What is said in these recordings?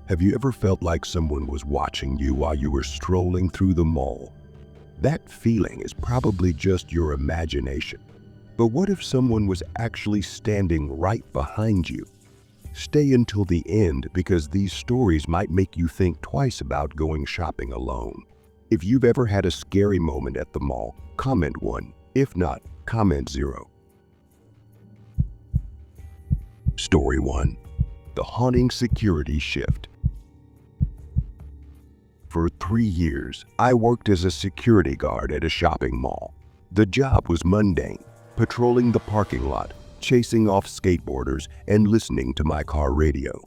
Have you ever felt like someone was watching you while you were strolling through the mall? That feeling is probably just your imagination. But what if someone was actually standing right behind you? Stay until the end because these stories might make you think twice about going shopping alone. If you've ever had a scary moment at the mall, comment 1. If not, comment 0. Story 1. The Haunting Security Shift. For 3 years, I worked as a security guard at a shopping mall. The job was mundane, patrolling the parking lot, chasing off skateboarders, and listening to my car radio.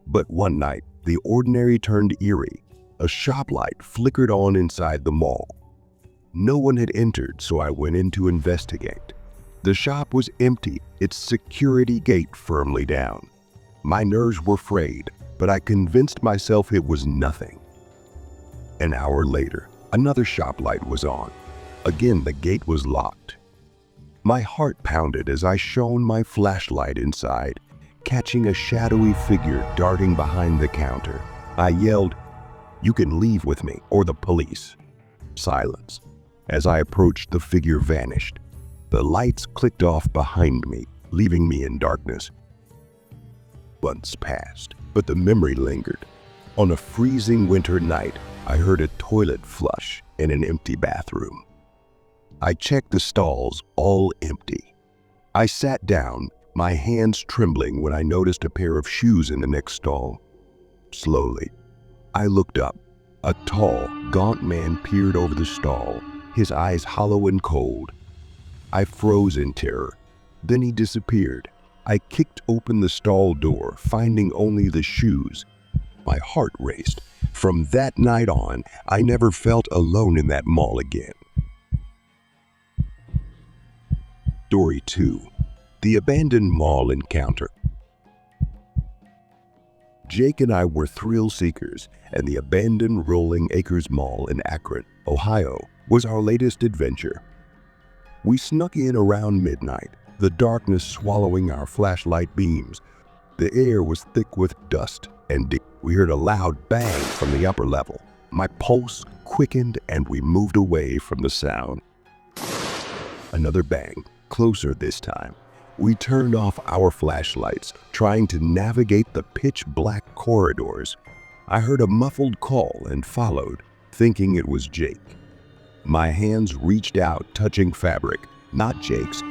But one night, the ordinary turned eerie. A shop light flickered on inside the mall. No one had entered, so I went in to investigate. The shop was empty, its security gate firmly down. My nerves were frayed, but I convinced myself it was nothing. An hour later, another shop light was on. Again, the gate was locked. My heart pounded as I shone my flashlight inside, catching a shadowy figure darting behind the counter. I yelled, "You can leave with me, or the police." Silence. As I approached, the figure vanished. The lights clicked off behind me, leaving me in darkness. Months passed, but the memory lingered. On a freezing winter night, I heard a toilet flush in an empty bathroom. I checked the stalls, all empty. I sat down, my hands trembling when I noticed a pair of shoes in the next stall. Slowly, I looked up. A tall, gaunt man peered over the stall, his eyes hollow and cold. I froze in terror. Then he disappeared. I kicked open the stall door, finding only the shoes. My heart raced. From that night on, I never felt alone in that mall again. Story 2. The Abandoned Mall Encounter. Jake and I were thrill seekers, and the abandoned Rolling Acres Mall in Akron, Ohio, was our latest adventure. We snuck in around midnight, the darkness swallowing our flashlight beams. The air was thick with dust, and we heard a loud bang from the upper level. My pulse quickened, and we moved away from the sound. Another bang, closer this time. We turned off our flashlights, trying to navigate the pitch-black corridors. I heard a muffled call and followed, thinking it was Jake. My hands reached out, touching fabric, not Jake's.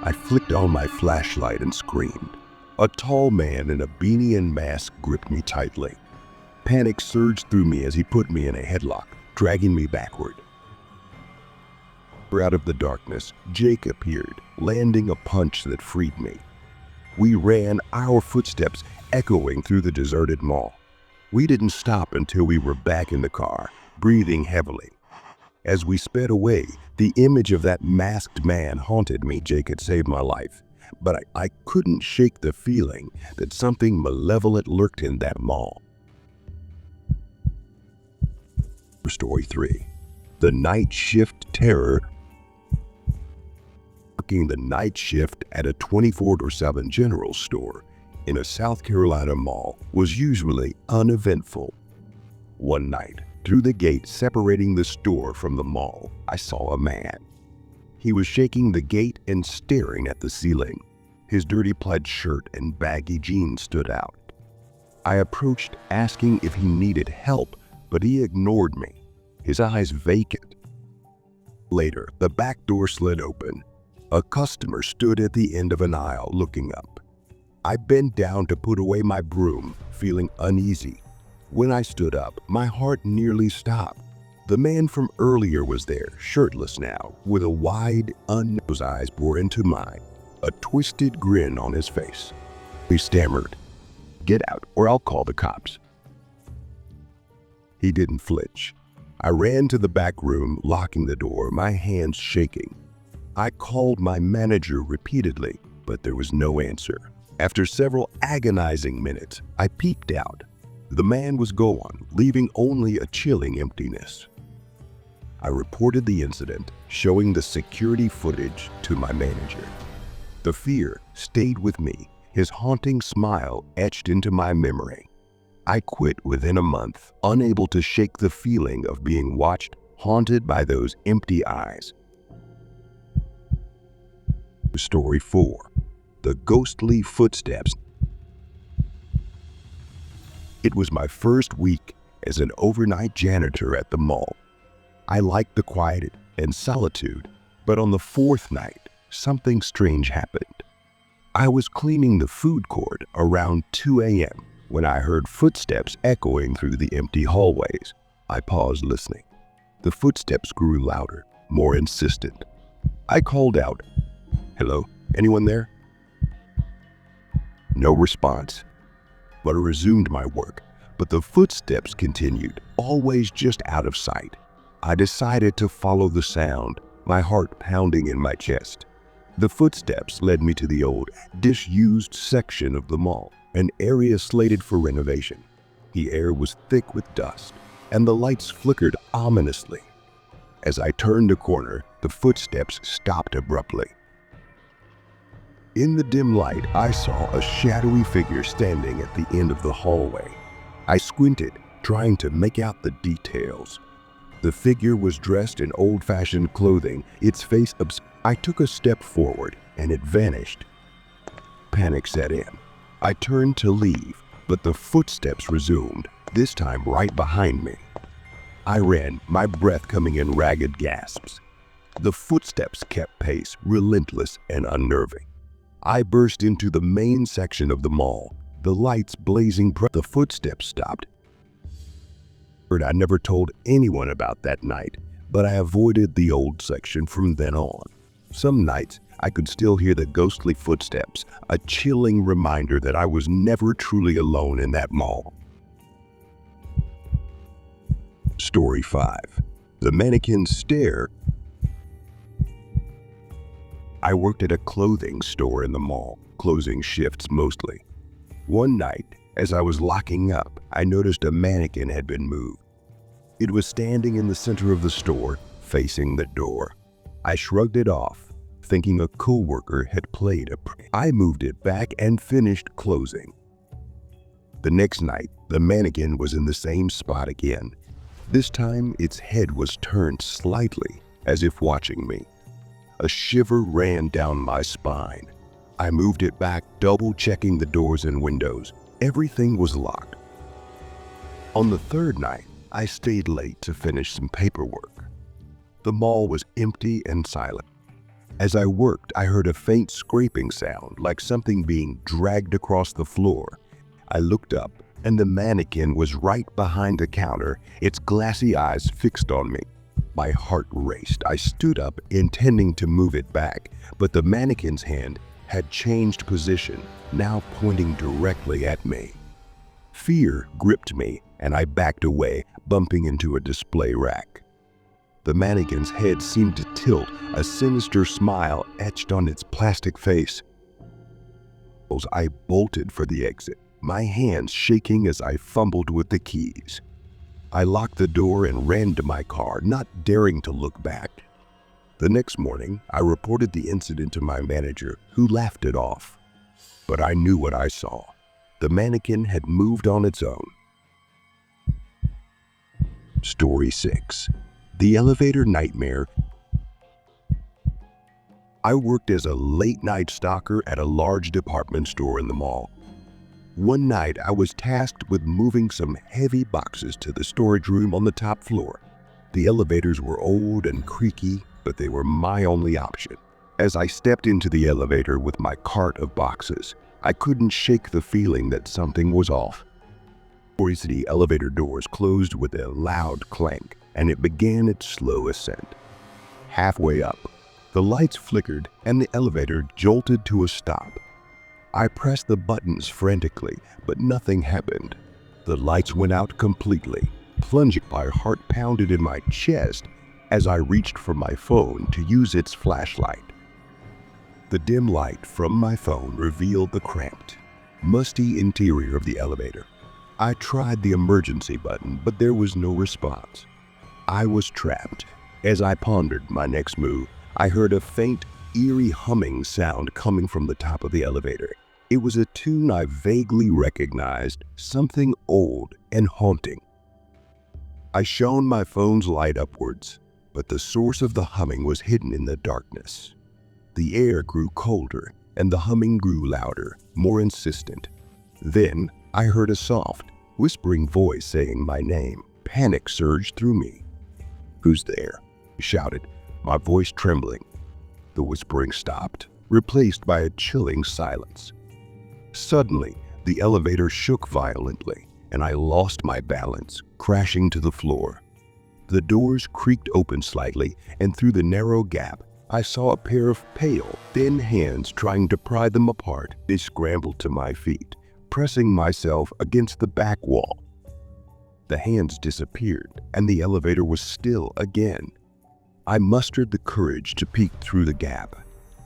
I flicked on my flashlight and screamed. A tall man in a beanie and mask gripped me tightly. Panic surged through me as he put me in a headlock, dragging me backward. Out of the darkness, Jake appeared, landing a punch that freed me. We ran, our footsteps echoing through the deserted mall. We didn't stop until we were back in the car, breathing heavily. As we sped away, the image of that masked man haunted me. Jake had saved my life, but I couldn't shake the feeling that something malevolent lurked in that mall. Story 3. The Night Shift Terror. Working the night shift at a 24/7 general store in a South Carolina mall was usually uneventful. One night, through the gate separating the store from the mall, I saw a man. He was shaking the gate and staring at the ceiling. His dirty plaid shirt and baggy jeans stood out. I approached, asking if he needed help, but he ignored me, his eyes vacant. Later, the back door slid open. A customer stood at the end of an aisle looking up. I bent down to put away my broom, feeling uneasy. When I stood up, my heart nearly stopped. The man from earlier was there, shirtless now, with a wide, unknown eyes bore into mine, a twisted grin on his face. He stammered, "Get out, or I'll call the cops." He didn't flinch. I ran to the back room, locking the door, my hands shaking. I called my manager repeatedly, but there was no answer. After several agonizing minutes, I peeked out. The man was gone, leaving only a chilling emptiness. I reported the incident, showing the security footage to my manager. The fear stayed with me, his haunting smile etched into my memory. I quit within a month, unable to shake the feeling of being watched, haunted by those empty eyes. Story 4. The Ghostly Footsteps. It was my first week as an overnight janitor at the mall. I liked the quiet and solitude, but on the fourth night, something strange happened. I was cleaning the food court around 2 a.m. when I heard footsteps echoing through the empty hallways. I paused listening. The footsteps grew louder, more insistent. I called out, "Hello, anyone there?" No response. But I resumed my work, but the footsteps continued, always just out of sight. I decided to follow the sound, my heart pounding in my chest. The footsteps led me to the old, disused section of the mall, an area slated for renovation. The air was thick with dust, and the lights flickered ominously. As I turned a corner, the footsteps stopped abruptly. In the dim light, I saw a shadowy figure standing at the end of the hallway. I squinted, trying to make out the details. The figure was dressed in old-fashioned clothing, its face I took a step forward, and it vanished. Panic set in. I turned to leave, but the footsteps resumed, this time right behind me. I ran, my breath coming in ragged gasps. The footsteps kept pace, relentless and unnerving. I burst into the main section of the mall, the lights blazing bright. The footsteps stopped. I never told anyone about that night, but I avoided the old section from then on. Some nights, I could still hear the ghostly footsteps, a chilling reminder that I was never truly alone in that mall. Story 5. The Mannequin Stare. I worked at a clothing store in the mall, closing shifts mostly. One night, as I was locking up, I noticed a mannequin had been moved. It was standing in the center of the store, facing the door. I shrugged it off, thinking a coworker had played a prank. I moved it back and finished closing. The next night, the mannequin was in the same spot again. This time, its head was turned slightly, as if watching me. A shiver ran down my spine. I moved it back, double-checking the doors and windows. Everything was locked. On the third night, I stayed late to finish some paperwork. The mall was empty and silent. As I worked, I heard a faint scraping sound, like something being dragged across the floor. I looked up, and the mannequin was right behind the counter, its glassy eyes fixed on me. My heart raced. I stood up, intending to move it back, but the mannequin's hand had changed position, now pointing directly at me. Fear gripped me, and I backed away, bumping into a display rack. The mannequin's head seemed to tilt, a sinister smile etched on its plastic face. I bolted for the exit, my hands shaking as I fumbled with the keys. I locked the door and ran to my car, not daring to look back. The next morning, I reported the incident to my manager, who laughed it off. But I knew what I saw. The mannequin had moved on its own. Story 6. The Elevator Nightmare. I worked as a late-night stalker at a large department store in the mall. One night, I was tasked with moving some heavy boxes to the storage room on the top floor. The elevators were old and creaky, but they were my only option. As I stepped into the elevator with my cart of boxes, I couldn't shake the feeling that something was off. The elevator doors closed with a loud clank, and it began its slow ascent. Halfway up, the lights flickered and the elevator jolted to a stop. I pressed the buttons frantically, but nothing happened. The lights went out completely, plunging. My heart pounded in my chest as I reached for my phone to use its flashlight. The dim light from my phone revealed the cramped, musty interior of the elevator. I tried the emergency button, but there was no response. I was trapped. As I pondered my next move, I heard a faint, eerie humming sound coming from the top of the elevator. It was a tune I vaguely recognized, something old and haunting. I shone my phone's light upwards, but the source of the humming was hidden in the darkness. The air grew colder, and the humming grew louder, more insistent. Then I heard a soft, whispering voice saying my name. Panic surged through me. "Who's there?" I shouted, my voice trembling. The whispering stopped, replaced by a chilling silence. Suddenly, the elevator shook violently, and I lost my balance, crashing to the floor. The doors creaked open slightly, and through the narrow gap, I saw a pair of pale, thin hands trying to pry them apart. I scrambled to my feet, pressing myself against the back wall. The hands disappeared, and the elevator was still again. I mustered the courage to peek through the gap.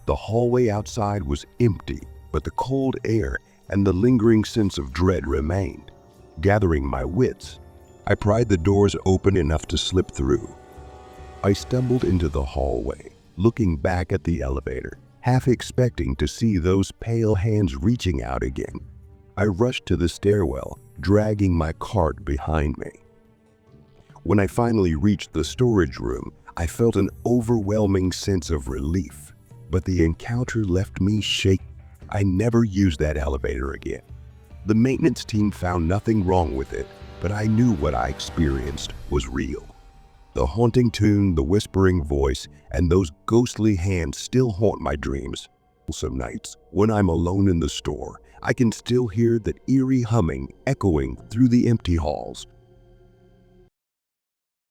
The hallway outside was empty, but the cold air and the lingering sense of dread remained. Gathering my wits, I pried the doors open enough to slip through. I stumbled into the hallway, looking back at the elevator, half expecting to see those pale hands reaching out again. I rushed to the stairwell, dragging my cart behind me. When I finally reached the storage room, I felt an overwhelming sense of relief, but the encounter left me shaking. I never used that elevator again. The maintenance team found nothing wrong with it, but I knew what I experienced was real. The haunting tune, the whispering voice, and those ghostly hands still haunt my dreams. Some nights, when I'm alone in the store, I can still hear that eerie humming echoing through the empty halls.